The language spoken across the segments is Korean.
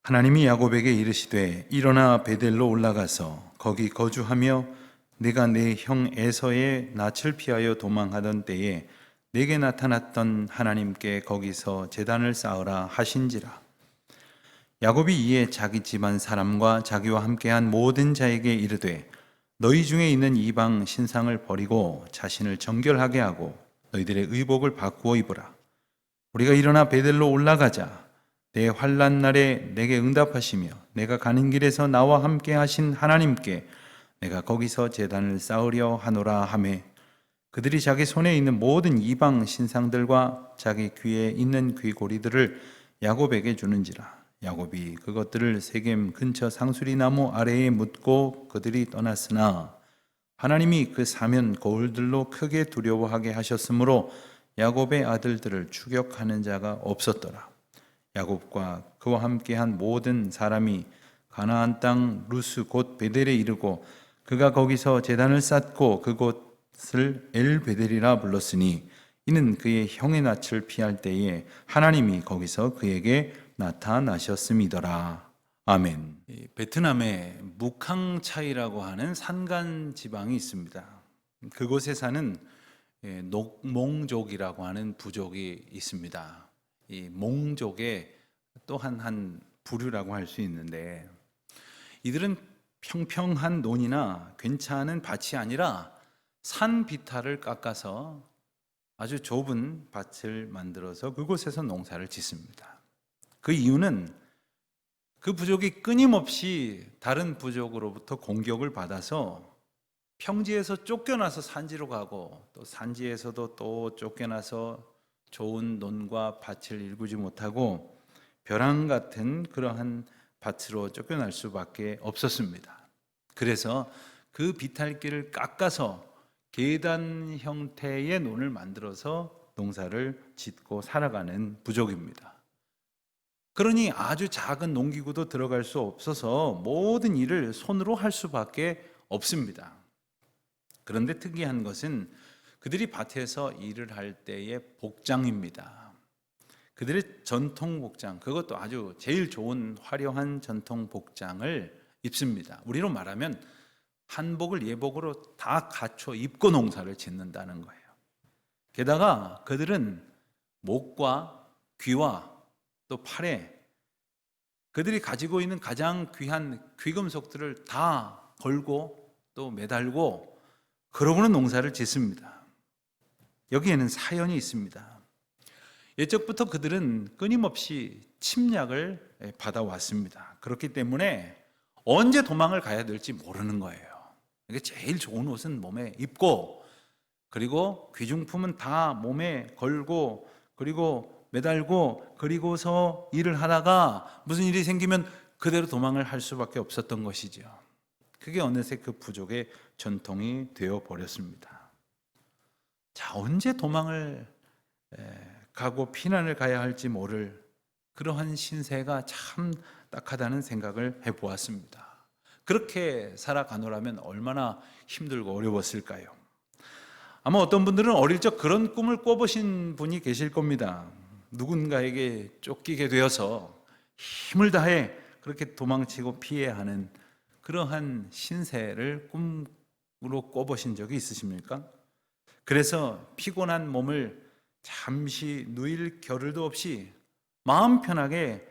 하나님이 야곱에게 이르시되 일어나 베델로 올라가서 거기 거주하며 내가 내 형 에서의 낯을 피하여 도망하던 때에 내게 나타났던 하나님께 거기서 제단을 쌓으라 하신지라. 야곱이 이에 자기 집안 사람과 자기와 함께한 모든 자에게 이르되 너희 중에 있는 이방 신상을 버리고 자신을 정결하게 하고 너희들의 의복을 바꾸어 입으라. 우리가 일어나 베델로 올라가자. 내 환난 날에 내게 응답하시며 내가 가는 길에서 나와 함께 하신 하나님께 내가 거기서 제단을 쌓으려 하노라 하매 그들이 자기 손에 있는 모든 이방 신상들과 자기 귀에 있는 귀고리들을 야곱에게 주는지라. 야곱이 그것들을 세겜 근처 상수리 나무 아래에 묻고 그들이 떠났으나 하나님이 그 사면 거울들로 크게 두려워하게 하셨으므로 야곱의 아들들을 추격하는 자가 없었더라. 야곱과 그와 함께한 모든 사람이 가나안 땅 루스 곧 베델에 이르고 그가 거기서 제단을 쌓고 그곳을 엘베델이라 불렀으니 이는 그의 형의 낯을 피할 때에 하나님이 거기서 그에게 나타나셨음이더라. 아멘. 베트남에 무캉차이라고 하는 산간 지방이 있습니다. 그곳에 사는 녹몽족이라고 하는 부족이 있습니다. 이 몽족의 또한 한 부류라고 할 수 있는데 이들은 평평한 논이나 괜찮은 밭이 아니라 산 비탈을 깎아서 아주 좁은 밭을 만들어서 그곳에서 농사를 짓습니다. 그 이유는 그 부족이 끊임없이 다른 부족으로부터 공격을 받아서 평지에서 쫓겨나서 산지로 가고 또 산지에서도 또 쫓겨나서 좋은 논과 밭을 일구지 못하고 벼랑 같은 그러한 밭으로 쫓겨날 수밖에 없었습니다. 그래서 그 비탈길을 깎아서 계단 형태의 논을 만들어서 농사를 짓고 살아가는 부족입니다. 그러니 아주 작은 농기구도 들어갈 수 없어서 모든 일을 손으로 할 수밖에 없습니다. 그런데 특이한 것은 그들이 밭에서 일을 할 때의 복장입니다. 그들의 전통 복장, 그것도 아주 제일 좋은 화려한 전통 복장을 입습니다. 우리로 말하면 한복을 예복으로 다 갖춰 입고 농사를 짓는다는 거예요. 게다가 그들은 목과 귀와 또 팔에 그들이 가지고 있는 가장 귀한 귀금속들을 다 걸고 또 매달고 그러고는 농사를 짓습니다. 여기에는 사연이 있습니다. 예적부터 그들은 끊임없이 침략을 받아왔습니다. 그렇기 때문에 언제 도망을 가야 될지 모르는 거예요. 그러니까 제일 좋은 옷은 몸에 입고 그리고 귀중품은 다 몸에 걸고 그리고 매달고 그리고서 일을 하다가 무슨 일이 생기면 그대로 도망을 할 수밖에 없었던 것이죠. 그게 어느새 그 부족의 전통이 되어 버렸습니다. 자, 언제 도망을 가고 피난을 가야 할지 모를 그러한 신세가 참 딱하다는 생각을 해보았습니다. 그렇게 살아가노라면 얼마나 힘들고 어려웠을까요? 아마 어떤 분들은 어릴 적 그런 꿈을 꿔보신 분이 계실 겁니다. 누군가에게 쫓기게 되어서 힘을 다해 그렇게 도망치고 피해야 하는 그러한 신세를 꿈으로 꿔보신 적이 있으십니까? 그래서 피곤한 몸을 잠시 누일 겨를도 없이 마음 편하게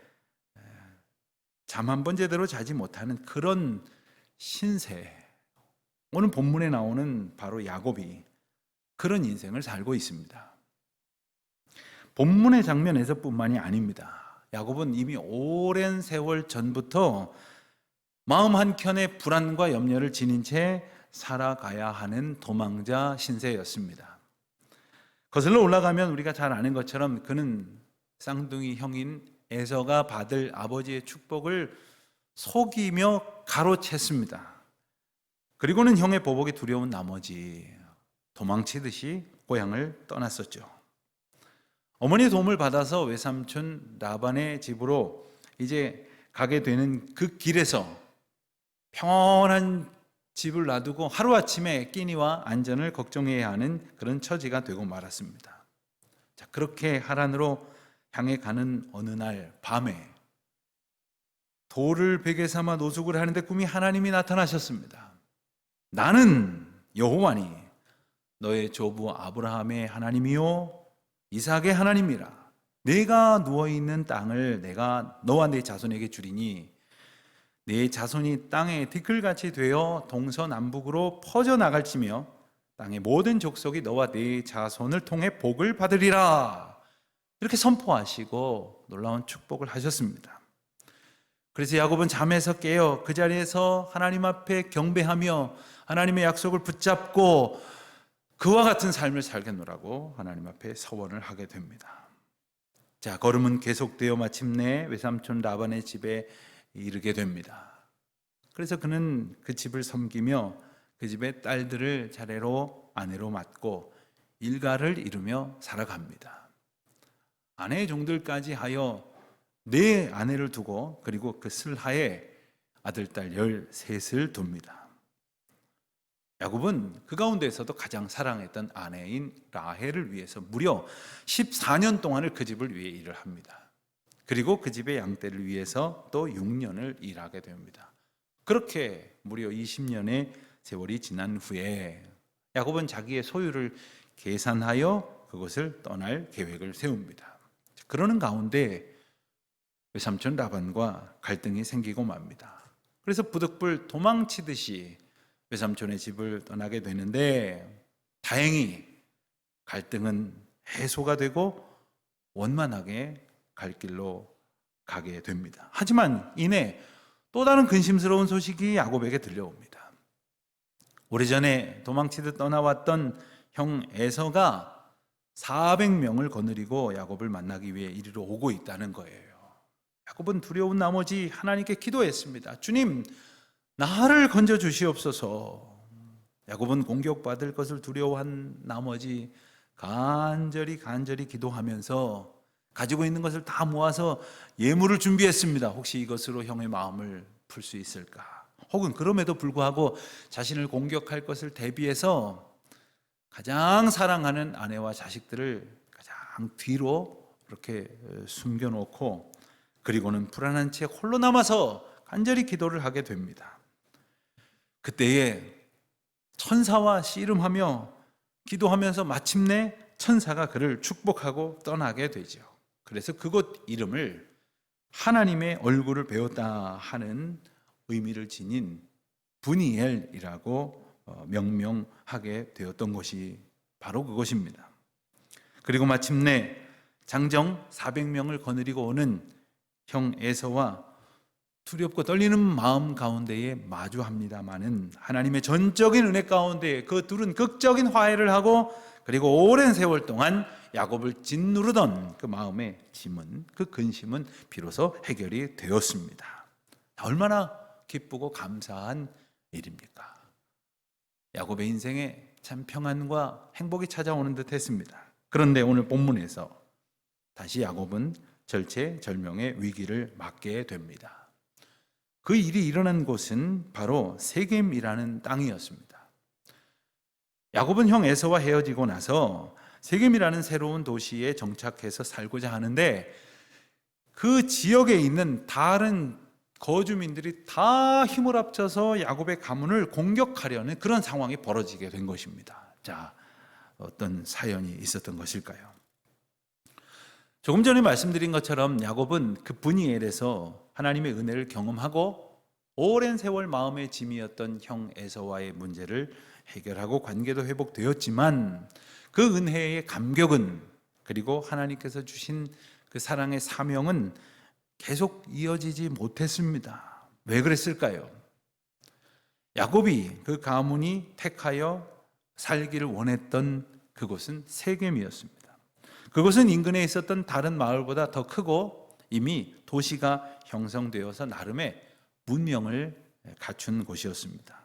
잠 한 번 제대로 자지 못하는 그런 신세. 오늘 본문에 나오는 바로 야곱이 그런 인생을 살고 있습니다. 본문의 장면에서뿐만이 아닙니다. 야곱은 이미 오랜 세월 전부터 마음 한켠에 불안과 염려를 지닌 채 살아가야 하는 도망자 신세였습니다. 거슬러 올라가면 우리가 잘 아는 것처럼 그는 쌍둥이 형인 에서가 받을 아버지의 축복을 속이며 가로챘습니다. 그리고는 형의 보복이 두려운 나머지 도망치듯이 고향을 떠났었죠. 어머니의 도움을 받아서 외삼촌 라반의 집으로 이제 가게 되는 그 길에서 평온한 집을 놔두고 하루아침에 끼니와 안전을 걱정해야 하는 그런 처지가 되고 말았습니다. 자, 그렇게 하란으로 향해 가는 어느 날 밤에 돌을 베개 삼아 노숙을 하는데 꿈이 하나님이 나타나셨습니다. 나는 여호와니 너의 조부 아브라함의 하나님이요 이삭의 하나님이라. 내가 누워있는 땅을 내가 너와 네 자손에게 주리니 네 자손이 땅에 티끌같이 되어 동서남북으로 퍼져나갈지며 땅의 모든 족속이 너와 네 자손을 통해 복을 받으리라. 이렇게 선포하시고 놀라운 축복을 하셨습니다. 그래서 야곱은 잠에서 깨어 그 자리에서 하나님 앞에 경배하며 하나님의 약속을 붙잡고 그와 같은 삶을 살겠노라고 하나님 앞에 서원을 하게 됩니다. 자, 걸음은 계속되어 마침내 외삼촌 라반의 집에 이르게 됩니다. 그래서 그는 그 집을 섬기며 그 집의 딸들을 차례로 아내로 맡고 일가를 이루며 살아갑니다. 아내의 종들까지 하여 네 아내를 두고 그리고 그 슬하에 아들, 딸 13을 둡니다. 야곱은 그 가운데에서도 가장 사랑했던 아내인 라헬을 위해서 무려 14년 동안을 그 집을 위해 일을 합니다. 그리고 그 집의 양떼를 위해서 또 6년을 일하게 됩니다. 그렇게 무려 20년의 세월이 지난 후에 야곱은 자기의 소유를 계산하여 그곳을 떠날 계획을 세웁니다. 그러는 가운데 외삼촌 라반과 갈등이 생기고 맙니다. 그래서 부득불 도망치듯이 외삼촌의 집을 떠나게 되는데 다행히 갈등은 해소가 되고 원만하게 갈 길로 가게 됩니다. 하지만 이내 또 다른 근심스러운 소식이 야곱에게 들려옵니다. 오래전에 도망치듯 떠나왔던 형 에서가 400명을 거느리고 야곱을 만나기 위해 이리로 오고 있다는 거예요. 야곱은 두려운 나머지 하나님께 기도했습니다. 주님, 나를 건져 주시옵소서. 야곱은 공격받을 것을 두려워한 나머지 간절히 기도하면서 가지고 있는 것을 다 모아서 예물을 준비했습니다. 혹시 이것으로 형의 마음을 풀 수 있을까? 혹은 그럼에도 불구하고 자신을 공격할 것을 대비해서 가장 사랑하는 아내와 자식들을 가장 뒤로 이렇게 숨겨놓고 그리고는 불안한 채 홀로 남아서 간절히 기도를 하게 됩니다. 그때에 천사와 씨름하며 기도하면서 마침내 천사가 그를 축복하고 떠나게 되죠. 그래서 그곳 이름을 하나님의 얼굴을 배웠다 하는 의미를 지닌 브니엘이라고 명명하게 되었던 것이 바로 그것입니다. 그리고 마침내 장정 400명을 거느리고 오는 형 에서와 두렵고 떨리는 마음 가운데에 마주합니다마는 하나님의 전적인 은혜 가운데 그 둘은 극적인 화해를 하고 그리고 오랜 세월 동안 야곱을 짓누르던 그 마음의 짐은 그 근심은 비로소 해결이 되었습니다. 얼마나 기쁘고 감사한 일입니까? 야곱의 인생에 참 평안과 행복이 찾아오는 듯 했습니다. 그런데 오늘 본문에서 다시 야곱은 절체절명의 위기를 맞게 됩니다. 그 일이 일어난 곳은 바로 세겜이라는 땅이었습니다. 야곱은 형 에서와 헤어지고 나서 세겜이라는 새로운 도시에 정착해서 살고자 하는데 그 지역에 있는 다른 거주민들이 다 힘을 합쳐서 야곱의 가문을 공격하려는 그런 상황이 벌어지게 된 것입니다. 자, 어떤 사연이 있었던 것일까요? 조금 전에 말씀드린 것처럼 야곱은 그 브니엘에서 하나님의 은혜를 경험하고 오랜 세월 마음의 짐이었던 형 에서와의 문제를 해결하고 관계도 회복되었지만 그 은혜의 감격은 그리고 하나님께서 주신 그 사랑의 사명은 계속 이어지지 못했습니다. 왜 그랬을까요? 야곱이 그 가문이 택하여 살기를 원했던 그곳은 세겜이었습니다. 그곳은 인근에 있었던 다른 마을보다 더 크고 이미 도시가 형성되어서 나름의 문명을 갖춘 곳이었습니다.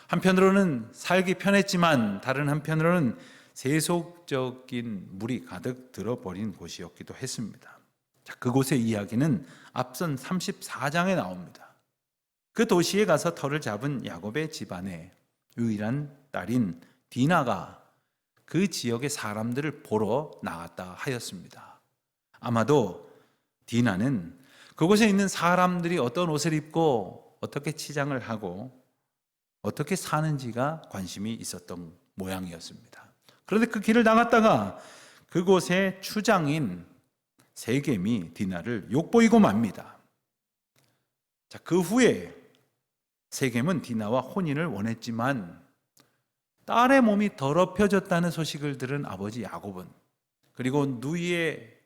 한편으로는 살기 편했지만 다른 한편으로는 세속적인 물이 가득 들어버린 곳이었기도 했습니다. 자, 그곳의 이야기는 앞선 34장에 나옵니다. 그 도시에 가서 터를 잡은 야곱의 집안의 유일한 딸인 디나가 그 지역의 사람들을 보러 나갔다 하였습니다. 아마도 디나는 그곳에 있는 사람들이 어떤 옷을 입고 어떻게 치장을 하고 어떻게 사는지가 관심이 있었던 모양이었습니다. 그런데 그 길을 나갔다가 그곳의 추장인 세겜이 디나를 욕보이고 맙니다. 자, 그 후에 세겜은 디나와 혼인을 원했지만 딸의 몸이 더럽혀졌다는 소식을 들은 아버지 야곱은, 그리고 누이의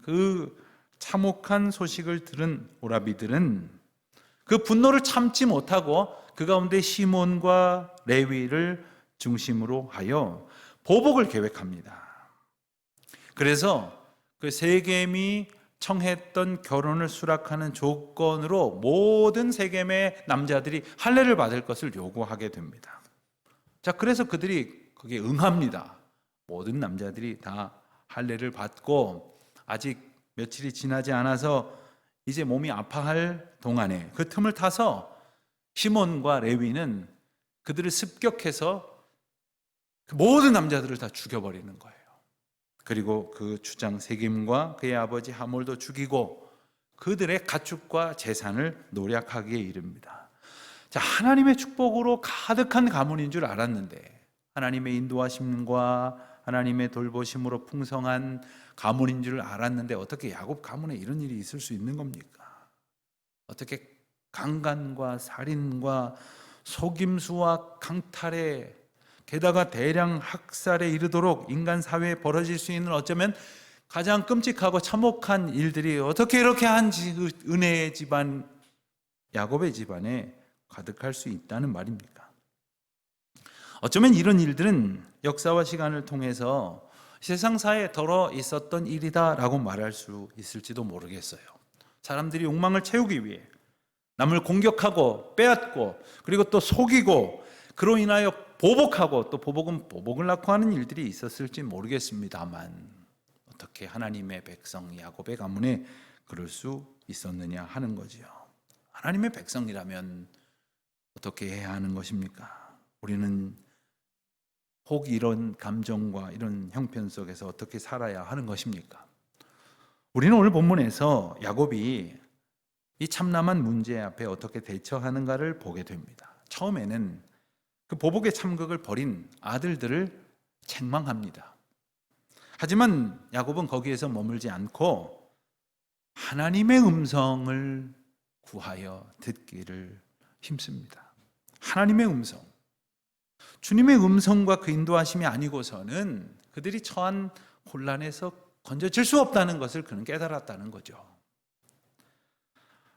그 참혹한 소식을 들은 오라비들은 그 분노를 참지 못하고 그 가운데 시몬과 레위를 중심으로 하여 보복을 계획합니다. 그래서 그 세겜이 청했던 결혼을 수락하는 조건으로 모든 세겜의 남자들이 할례를 받을 것을 요구하게 됩니다. 자, 그래서 그들이 거기에 응합니다. 모든 남자들이 다 할례를 받고 아직 며칠이 지나지 않아서 이제 몸이 아파할 동안에 그 틈을 타서 시몬과 레위는 그들을 습격해서 그 모든 남자들을 다 죽여버리는 거예요. 그리고 그 주장 세겜과 그의 아버지 하몰도 죽이고 그들의 가축과 재산을 노략하기에 이릅니다. 자, 하나님의 축복으로 가득한 가문인 줄 알았는데, 하나님의 인도하심과 하나님의 돌보심으로 풍성한 가문인 줄 알았는데 어떻게 야곱 가문에 이런 일이 있을 수 있는 겁니까? 어떻게 강간과 살인과 속임수와 강탈에, 게다가 대량 학살에 이르도록 인간 사회에 벌어질 수 있는 어쩌면 가장 끔찍하고 참혹한 일들이 어떻게 이렇게 한 은혜의 집안, 야곱의 집안에 가득할 수 있다는 말입니까? 어쩌면 이런 일들은 역사와 시간을 통해서 세상사에 덜어 있었던 일이다라고 말할 수 있을지도 모르겠어요. 사람들이 욕망을 채우기 위해 남을 공격하고 빼앗고 그리고 또 속이고 그로 인하여 보복하고 또 보복은 보복을 낳고 하는 일들이 있었을지 모르겠습니다만, 어떻게 하나님의 백성 야곱의 가문에 그럴 수 있었느냐 하는 거지요. 하나님의 백성이라면 어떻게 해야 하는 것입니까? 우리는 혹 이런 감정과 이런 형편 속에서 어떻게 살아야 하는 것입니까? 우리는 오늘 본문에서 야곱이 이 참남한 문제 앞에 어떻게 대처하는가를 보게 됩니다. 처음에는 그 보복의 참극을 벌인 아들들을 책망합니다. 하지만 야곱은 거기에서 머물지 않고 하나님의 음성을 구하여 듣기를 힘씁니다. 하나님의 음성, 주님의 음성과 그 인도하심이 아니고서는 그들이 처한 혼란에서 건져질 수 없다는 것을 그는 깨달았다는 거죠.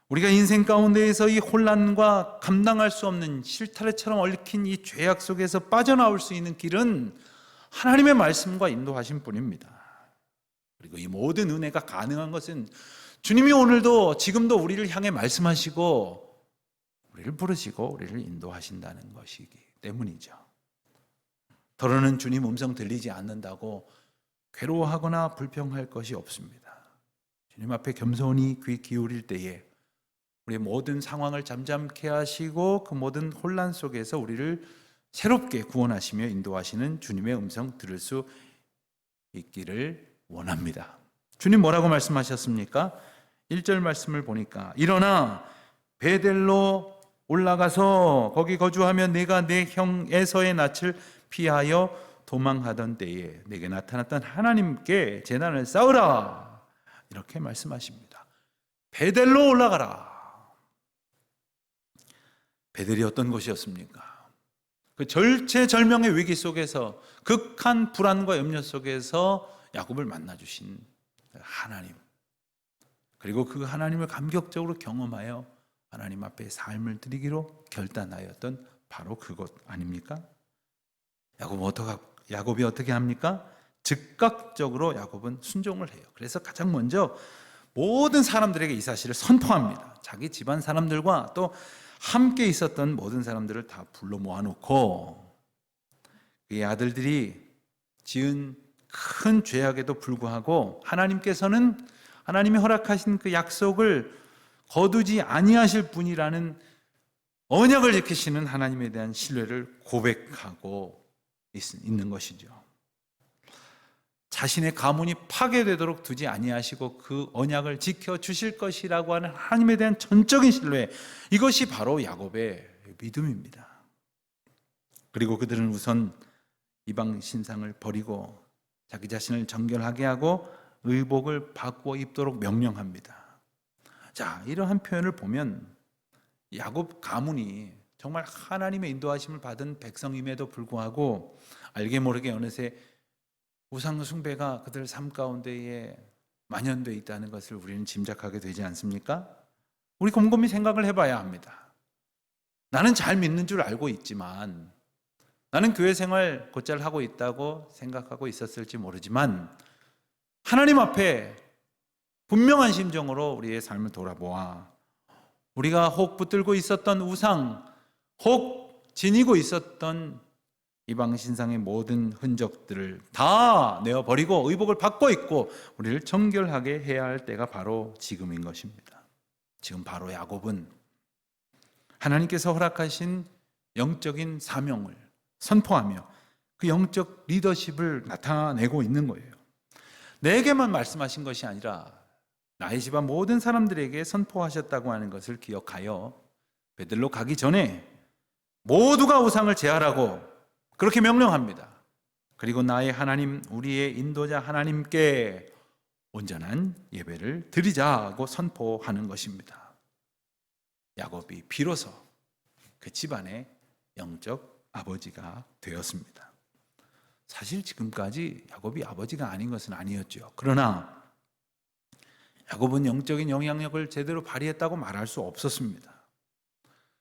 우리가 인생 가운데에서 이 혼란과 감당할 수 없는 실타래처럼 얽힌 이 죄악 속에서 빠져나올 수 있는 길은 하나님의 말씀과 인도하심 뿐입니다. 그리고 이 모든 은혜가 가능한 것은 주님이 오늘도 지금도 우리를 향해 말씀하시고 우리를 부르시고 우리를 인도하신다는 것이기 때문이죠. 더러는 주님 음성 들리지 않는다고 괴로워하거나 불평할 것이 없습니다. 주님 앞에 겸손히 귀 기울일 때에 우리의 모든 상황을 잠잠케 하시고 그 모든 혼란 속에서 우리를 새롭게 구원하시며 인도하시는 주님의 음성 들을 수 있기를 원합니다. 주님 뭐라고 말씀하셨습니까? 1절 말씀을 보니까 일어나 베델로 올라가서 거기 거주하며 내가 내 형 에서의 낯을 피하여 도망하던 때에 내게 나타났던 하나님께 제단을 쌓으라, 이렇게 말씀하십니다. 베델로 올라가라. 베델이 어떤 곳이었습니까? 그 절체절명의 위기 속에서, 극한 불안과 염려 속에서 야곱을 만나주신 하나님, 그리고 그 하나님을 감격적으로 경험하여 하나님 앞에 삶을 드리기로 결단하였던 바로 그곳 아닙니까? 야곱이 어떻게 합니까? 즉각적으로 야곱은 순종을 해요. 그래서 가장 먼저 모든 사람들에게 이 사실을 선포합니다. 자기 집안 사람들과 또 함께 있었던 모든 사람들을 다 불러 모아놓고 그의 아들들이 지은 큰 죄악에도 불구하고 하나님께서는 하나님이 허락하신 그 약속을 거두지 아니하실 분이라는 언약을 지키시는 하나님에 대한 신뢰를 고백하고 있는 것이죠. 자신의 가문이 파괴되도록 두지 아니하시고 그 언약을 지켜주실 것이라고 하는 하나님에 대한 전적인 신뢰, 이것이 바로 야곱의 믿음입니다. 그리고 그들은 우선 이방 신상을 버리고 자기 자신을 정결하게 하고 의복을 바꾸어 입도록 명령합니다. 자, 이러한 표현을 보면 야곱 가문이 정말 하나님의 인도하심을 받은 백성임에도 불구하고 알게 모르게 어느새 우상 숭배가 그들 삶 가운데에 만연되어 있다는 것을 우리는 짐작하게 되지 않습니까? 우리 곰곰이 생각을 해봐야 합니다. 나는 잘 믿는 줄 알고 있지만, 나는 교회 생활 곧잘 하고 있다고 생각하고 있었을지 모르지만, 하나님 앞에 분명한 심정으로 우리의 삶을 돌아보아 우리가 혹 붙들고 있었던 우상, 혹 지니고 있었던 이방 신상의 모든 흔적들을 다 내어버리고 의복을 받고 있고 우리를 정결하게 해야 할 때가 바로 지금인 것입니다. 지금 바로 야곱은 하나님께서 허락하신 영적인 사명을 선포하며 그 영적 리더십을 나타내고 있는 거예요. 내게만 말씀하신 것이 아니라 나의 집안 모든 사람들에게 선포하셨다고 하는 것을 기억하여 베들로 가기 전에 모두가 우상을 제하라고 그렇게 명령합니다. 그리고 나의 하나님, 우리의 인도자 하나님께 온전한 예배를 드리자고 선포하는 것입니다. 야곱이 비로소 그 집안의 영적 아버지가 되었습니다. 사실 지금까지 야곱이 아버지가 아닌 것은 아니었죠. 그러나 야곱은 영적인 영향력을 제대로 발휘했다고 말할 수 없었습니다.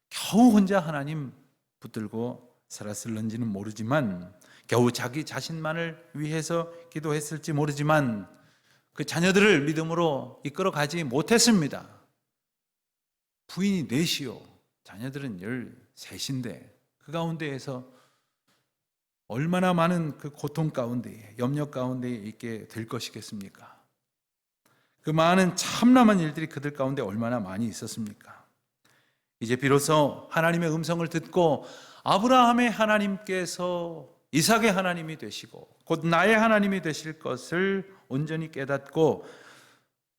겨우 혼자 하나님 붙들고 살았을는지는 모르지만, 겨우 자기 자신만을 위해서 기도했을지 모르지만 그 자녀들을 믿음으로 이끌어가지 못했습니다. 부인이 넷이요, 자녀들은 13인데 그 가운데에서 얼마나 많은 그 고통 가운데에, 염려 가운데에 있게 될 것이겠습니까? 그 많은 참담한 일들이 그들 가운데 얼마나 많이 있었습니까? 이제 비로소 하나님의 음성을 듣고 아브라함의 하나님께서 이삭의 하나님이 되시고 곧 나의 하나님이 되실 것을 온전히 깨닫고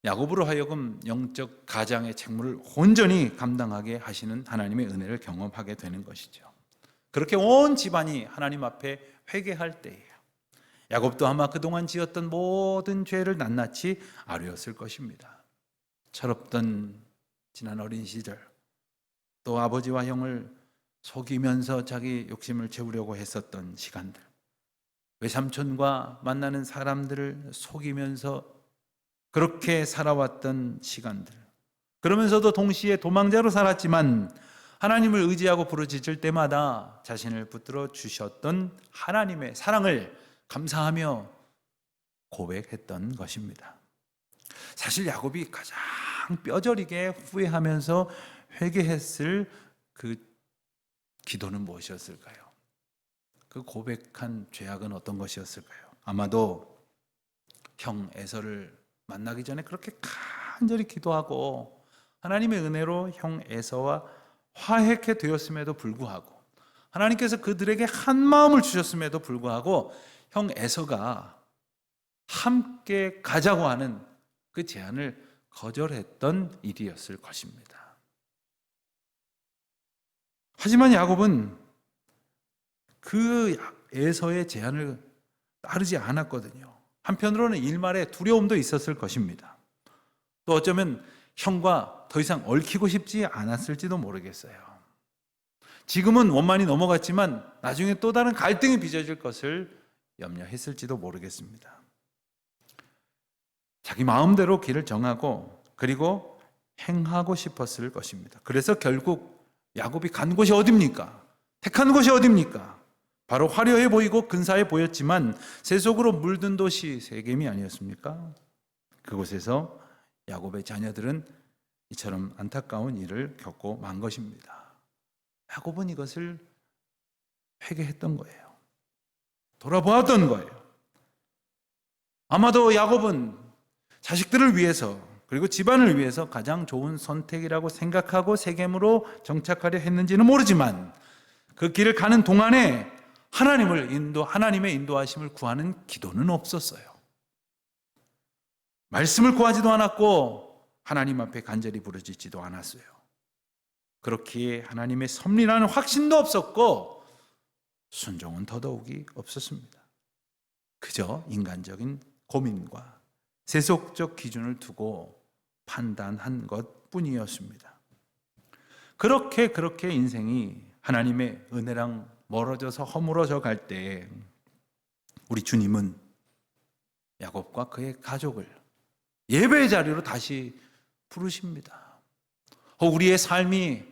야곱으로 하여금 영적 가장의 책무를 온전히 감당하게 하시는 하나님의 은혜를 경험하게 되는 것이죠. 그렇게 온 집안이 하나님 앞에 회개할 때예요. 야곱도 아마 그동안 지었던 모든 죄를 낱낱이 아뢰었을 것입니다. 철없던 지난 어린 시절, 또 아버지와 형을 속이면서 자기 욕심을 채우려고 했었던 시간들, 외삼촌과 만나는 사람들을 속이면서 그렇게 살아왔던 시간들, 그러면서도 동시에 도망자로 살았지만 하나님을 의지하고 부르짖을 때마다 자신을 붙들어 주셨던 하나님의 사랑을 감사하며 고백했던 것입니다. 사실 야곱이 가장 뼈저리게 후회하면서 회개했을 그 기도는 무엇이었을까요? 그 고백한 죄악은 어떤 것이었을까요? 아마도 형 에서를 만나기 전에 그렇게 간절히 기도하고 하나님의 은혜로 형 에서와 화해케 되었음에도 불구하고, 하나님께서 그들에게 한 마음을 주셨음에도 불구하고 형 에서가 함께 가자고 하는 그 제안을 거절했던 일이었을 것입니다. 하지만 야곱은 그 에서의 제안을 따르지 않았거든요. 한편으로는 일말의 두려움도 있었을 것입니다. 또 어쩌면 형과 더 이상 얽히고 싶지 않았을지도 모르겠어요. 지금은 원만히 넘어갔지만 나중에 또 다른 갈등이 빚어질 것을 염려했을지도 모르겠습니다. 자기 마음대로 길을 정하고 그리고 행하고 싶었을 것입니다. 그래서 결국 야곱이 간 곳이 어딥니까? 택한 곳이 어딥니까? 바로 화려해 보이고 근사해 보였지만 세속으로 물든 도시 세겜이 아니었습니까? 그곳에서 야곱의 자녀들은 이처럼 안타까운 일을 겪고 만 것입니다. 야곱은 이것을 회개했던 거예요. 돌아보았던 거예요. 아마도 야곱은 자식들을 위해서 그리고 집안을 위해서 가장 좋은 선택이라고 생각하고 세겜으로 정착하려 했는지는 모르지만 그 길을 가는 동안에 하나님의 인도하심을 구하는 기도는 없었어요. 말씀을 구하지도 않았고 하나님 앞에 간절히 부르짖지도 않았어요. 그렇기에 하나님의 섭리라는 확신도 없었고 순종은 더더욱이 없었습니다. 그저 인간적인 고민과 세속적 기준을 두고 판단한 것뿐이었습니다. 그렇게 인생이 하나님의 은혜랑 멀어져서 허물어져 갈 때 우리 주님은 야곱과 그의 가족을 예배의 자리로 다시 부르십니다. 우리의 삶이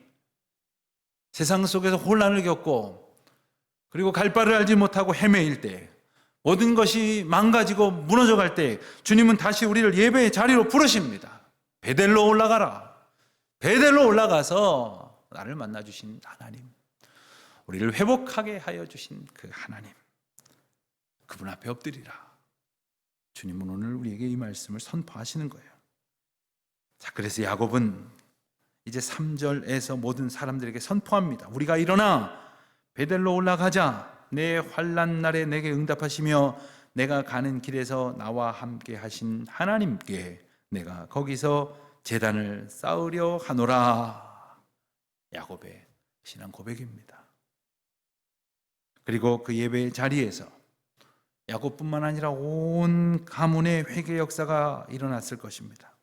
세상 속에서 혼란을 겪고 그리고 갈 바를 알지 못하고 헤매일 때, 모든 것이 망가지고 무너져 갈 때 주님은 다시 우리를 예배의 자리로 부르십니다. 베델로 올라가라. 베델로 올라가서 나를 만나주신 하나님, 우리를 회복하게 하여 주신 그 하나님, 그분 앞에 엎드리라. 주님은 오늘 우리에게 이 말씀을 선포하시는 거예요. 자, 그래서 야곱은 이제 3절에서 모든 사람들에게 선포합니다. 우리가 일어나 베델로 올라가자. 내 환난 날에 내게 응답하시며 내가 가는 길에서 나와 함께 하신 하나님께 내가 거기서 제단을 쌓으려 하노라. 야곱의 신앙 고백입니다. 그리고 그 예배의 자리에서 야곱뿐만 아니라 온 가문의 회개 역사가 일어났을 것입니다.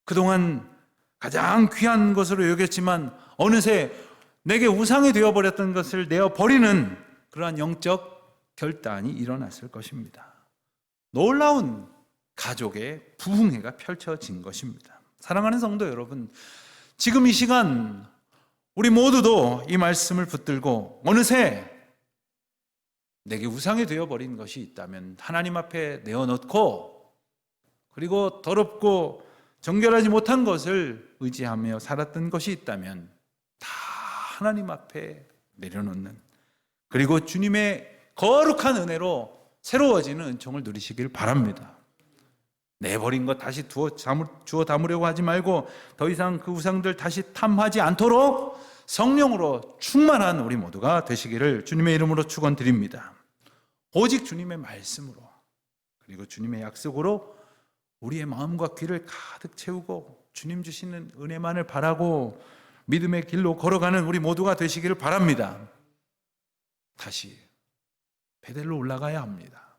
그동안 가장 귀한 것으로 여겼지만 어느새 내게 우상이 되어버렸던 것을 내어버리는 그러한 영적 결단이 일어났을 것입니다. 놀라운 가족의 부흥회가 펼쳐진 것입니다. 사랑하는 성도 여러분, 지금 이 시간 우리 모두도 이 말씀을 붙들고 어느새 내게 우상이 되어버린 것이 있다면 하나님 앞에 내어놓고 그리고 더럽고 정결하지 못한 것을 의지하며 살았던 것이 있다면 다 하나님 앞에 내려놓는, 그리고 주님의 거룩한 은혜로 새로워지는 은총을 누리시길 바랍니다. 내버린 것 다시 주워 담으려고 하지 말고 더 이상 그 우상들 다시 탐하지 않도록 성령으로 충만한 우리 모두가 되시기를 주님의 이름으로 축원드립니다. 오직 주님의 말씀으로 그리고 주님의 약속으로 우리의 마음과 귀를 가득 채우고 주님 주시는 은혜만을 바라고 믿음의 길로 걸어가는 우리 모두가 되시기를 바랍니다. 다시 베델로 올라가야 합니다.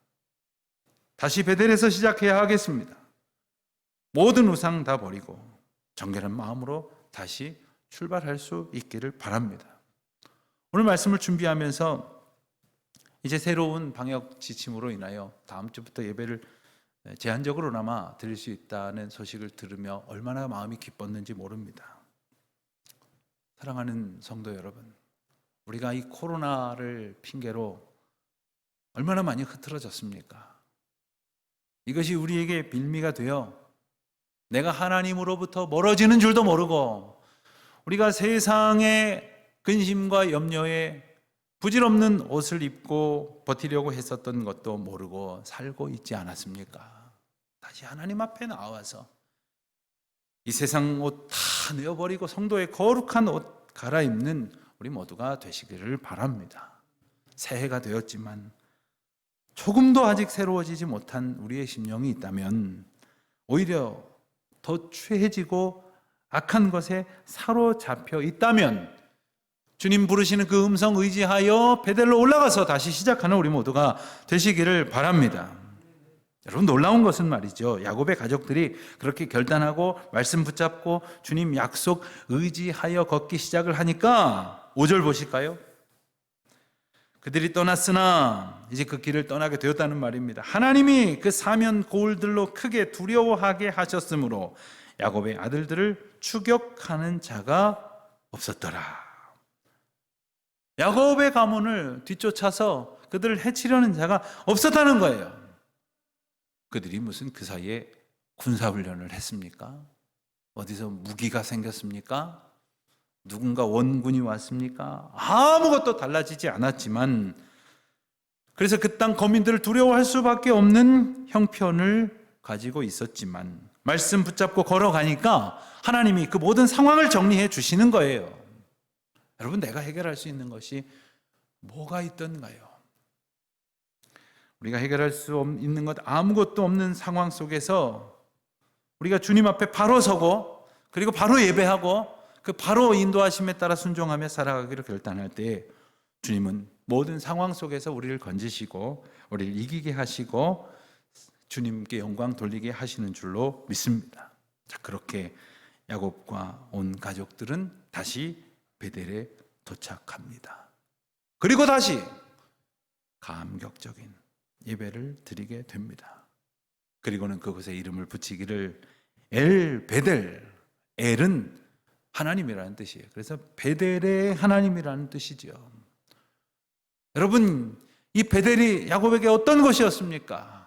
다시 베델에서 시작해야 하겠습니다. 모든 우상 다 버리고 정결한 마음으로 다시 출발할 수 있기를 바랍니다. 오늘 말씀을 준비하면서 이제 새로운 방역 지침으로 인하여 다음 주부터 예배를 제한적으로나마 드릴 수 있다는 소식을 들으며 얼마나 마음이 기뻤는지 모릅니다. 사랑하는 성도 여러분, 우리가 이 코로나를 핑계로 얼마나 많이 흐트러졌습니까? 이것이 우리에게 빌미가 되어 내가 하나님으로부터 멀어지는 줄도 모르고 우리가 세상의 근심과 염려에 부질없는 옷을 입고 버티려고 했었던 것도 모르고 살고 있지 않았습니까? 다시 하나님 앞에 나와서 이 세상 옷 다 내어버리고 성도의 거룩한 옷 갈아입는 우리 모두가 되시기를 바랍니다. 새해가 되었지만 조금도 아직 새로워지지 못한 우리의 심령이 있다면 오히려 더 추해지고 악한 것에 사로잡혀 있다면 주님 부르시는 그 음성 의지하여 베델로 올라가서 다시 시작하는 우리 모두가 되시기를 바랍니다. 여러분, 놀라운 것은 말이죠, 야곱의 가족들이 그렇게 결단하고 말씀 붙잡고 주님 약속 의지하여 걷기 시작을 하니까 5절 보실까요? 그들이 떠났으나 이제 그 길을 떠나게 되었다는 말입니다. 하나님이 그 사면 고울들로 크게 두려워하게 하셨으므로 야곱의 아들들을 추격하는 자가 없었더라. 야곱의 가문을 뒤쫓아서 그들을 해치려는 자가 없었다는 거예요. 그들이 무슨 그 사이에 군사훈련을 했습니까? 어디서 무기가 생겼습니까? 누군가 원군이 왔습니까? 아무것도 달라지지 않았지만, 그래서 그 땅 거민들을 두려워할 수밖에 없는 형편을 가지고 있었지만 말씀 붙잡고 걸어가니까 하나님이 그 모든 상황을 정리해 주시는 거예요. 여러분, 내가 해결할 수 있는 것이 뭐가 있던가요? 우리가 해결할 수 있는 것 아무것도 없는 상황 속에서 우리가 주님 앞에 바로 서고 그리고 바로 예배하고 그 바로 인도하심에 따라 순종하며 살아가기를 결단할 때 주님은 모든 상황 속에서 우리를 건지시고 우리를 이기게 하시고 주님께 영광 돌리게 하시는 줄로 믿습니다. 자, 그렇게 야곱과 온 가족들은 다시 베델에 도착합니다. 그리고 다시 감격적인 예배를 드리게 됩니다. 그리고는 그곳에 이름을 붙이기를 엘 베델, 엘은 하나님이라는 뜻이에요. 그래서 베델의 하나님이라는 뜻이죠. 여러분, 이 베델이 야곱에게 어떤 것이었습니까?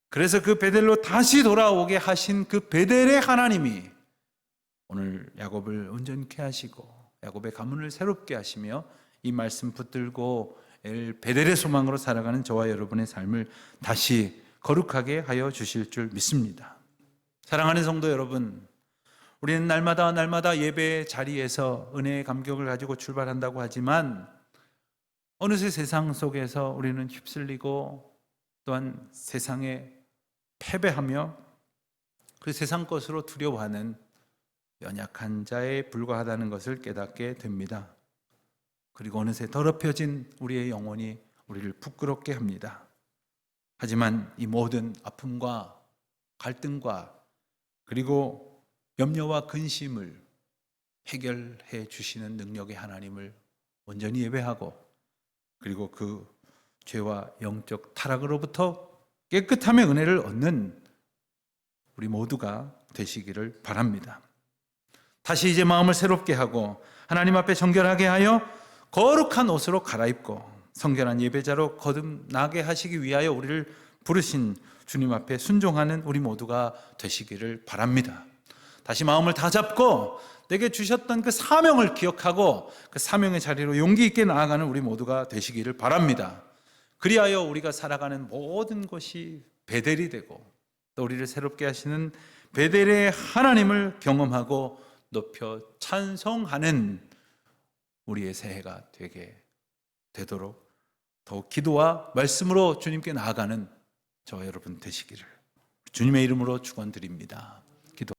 그래서 그 베델로 다시 돌아오게 하신 그 베델의 하나님이 오늘 야곱을 온전케 하시고 야곱의 가문을 새롭게 하시며 이 말씀 붙들고 엘 베델의 소망으로 살아가는 저와 여러분의 삶을 다시 거룩하게 하여 주실 줄 믿습니다. 사랑하는 성도 여러분, 우리는 날마다 예배의 자리에서 은혜의 감격을 가지고 출발한다고 하지만 어느새 세상 속에서 우리는 휩쓸리고 또한 세상에 패배하며 그 세상 것으로 두려워하는 연약한 자에 불과하다는 것을 깨닫게 됩니다. 그리고 어느새 더럽혀진 우리의 영혼이 우리를 부끄럽게 합니다. 하지만 이 모든 아픔과 갈등과 그리고 염려와 근심을 해결해 주시는 능력의 하나님을 온전히 예배하고 그리고 그 죄와 영적 타락으로부터 깨끗함의 은혜를 얻는 우리 모두가 되시기를 바랍니다. 다시 이제 마음을 새롭게 하고 하나님 앞에 정결하게 하여 거룩한 옷으로 갈아입고 성결한 예배자로 거듭나게 하시기 위하여 우리를 부르신 주님 앞에 순종하는 우리 모두가 되시기를 바랍니다. 다시 마음을 다잡고 내게 주셨던 그 사명을 기억하고 그 사명의 자리로 용기 있게 나아가는 우리 모두가 되시기를 바랍니다. 그리하여 우리가 살아가는 모든 것이 베델이 되고 또 우리를 새롭게 하시는 베델의 하나님을 경험하고 높여 찬송하는 우리의 새해가 되도록 더욱 기도와 말씀으로 주님께 나아가는 저와 여러분 되시기를 주님의 이름으로 축원드립니다.